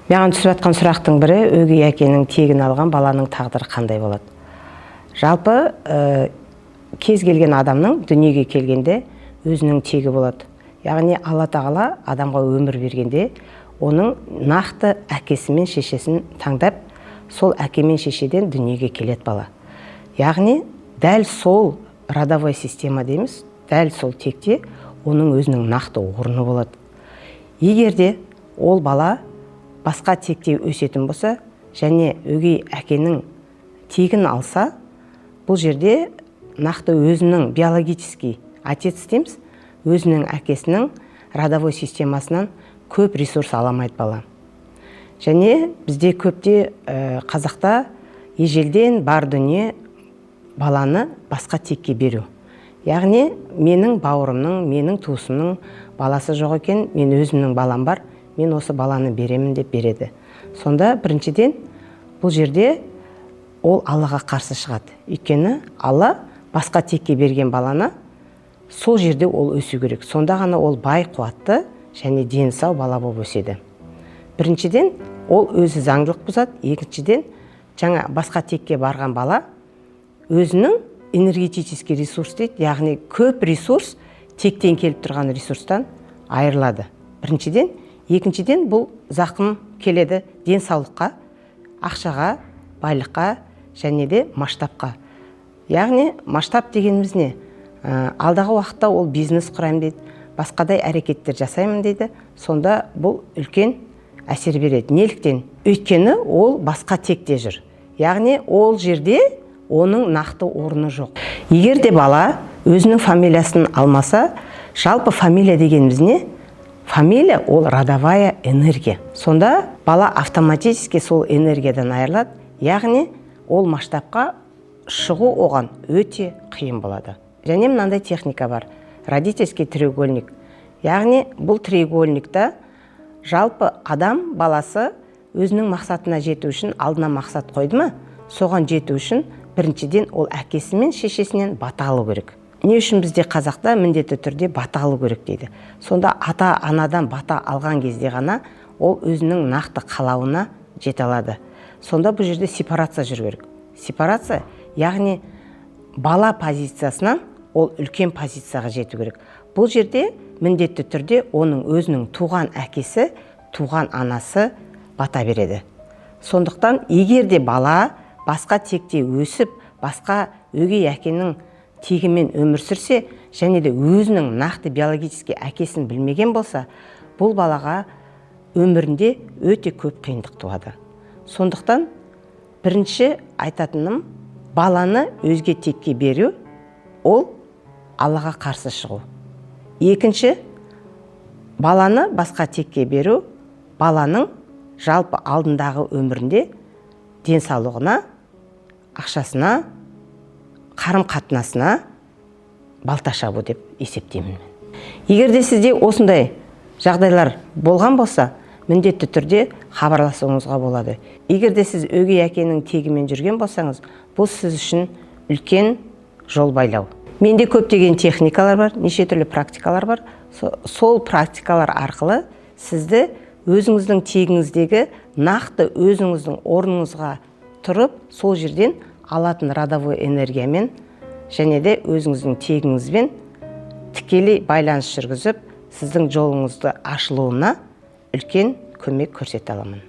Маған түсіп жатқан сұрақтың бірі, өгей әкенің тегін алған баланың тағдыры қандай болады? Жалпы кез келген адамның дүниеге келгенде өзінің тегі болады. Яғни Алла тағала адамға өмір бергенде оның нақты әкесі мен шешесін таңдап, сол әке мен шешеден дүниеге келеді бала. Яғни дәл сол родовой система дейміз, дәл сол текте оның өзінің нақты орны болады. Егерде ол бала басқа текте өсетін болса, және өгей әкенің тегін алса, бұл жерде нақты өзінің биологический отец дейміз, өзінің әкесінің родовой системасынан көп ресурс аламайды бала. Және бізде көпте қазақта ежелден бар дүние баланы басқа текке беру. Яғни менің бауырымның, менің туысымның баласы жоқ екен, мен өзімнің балам бар, мен осы баланы беремін деп береді. Сонда біріншіден бұл жерде ол Аллаға қарсы шығады. Өйткені Алла басқа текке берген баланы сол жерде ол өсу керек. Сонда ғана ол бай, қуатты және дені сау бала болып өседі. Біріншіден ол өзі заңдылық бұзады. Екіншіден жаңа басқа текке барған бала өзінің энергетический ресурс дейді, яғни көп ресурс тектен келіп тұрған ресурстан айырылады. Біріншіден, екіншіден бұл зақым келеді денсаулыққа, ақшаға, байлыққа және де масштабқа. Яғни масштаб дегеніміз не? Алдағы уақытта ол бизнес құрайым дейді, басқадай әрекеттер жасаймын дейді. Сонда бұл үлкен әсер береді. Неліктен? Өйткені ол басқа текте жүр. Яғни ол жерде оның нақты орны жоқ. Егер де бала өзінің фамилиясын алмаса, жалпы фамилия дегеніміз не? Фамилия ол родовая энергия. Сонда бала автоматически сол энергиядан айырылады. Яғни ол масштабқа шығу оған өте қиын болады. Және мынандай техника бар. Родительский треугольник. Яғни бұл треугольникта жалпы адам баласы өзінің мақсатына жету үшін алдына мақсат қойды ма? Соған жету үшін біріншіден ол әкесі мен шешесінен бата алу керек. Не үшін бізде қазақта міндетті түрде бата алу керек дейді. Сонда ата-анадан бата алған кезде ғана ол өзінің нақты қалауына жете алады. Сонда бұл жерде сепарация жүру керек. Сепарация, яғни бала позициясынан ол үлкен позицияға жету керек. Бұл жерде міндетті түрде оның өзінің туған әкесі, туған анасы бата береді. Сондықтан егер де бала басқа текте өсіп, басқа өгей әкенің тегімен өмір сүрсе, және де өзінің нақты биологический әкесін білмеген болса, бұл балаға өмірінде өте көп қиындық туады. Сондықтан бірінші айтатыным, баланы өзге текке беру, ол Аллаға қарсы шығу. Екінші, баланы басқа текке беру, баланың жалпы алдындағы өмірінде денсаулығына, ақшасына, қарым-қатынасына балта шабу деп есептеймін. Егер де сізде осындай жағдайлар болған болса, міндетті түрде хабарласуыңызға болады. Егер де сіз өгей әкенің тегімен жүрген болсаңыз, бұл сіз үшін үлкен жол байлау. Менде көптеген техникалар бар, неше түрлі практикалар бар. Сол практикалар арқылы сізді өзіңіздің тегіңіздегі нақты өзіңіздің орныңызға тұрып, сол жерден алатын родовой энергиямен және де өзіңіздің тегіңізбен тікелей байланыс жүргізіп, сіздің жолыңызды ашылуына үлкен көмек көрсете аламын.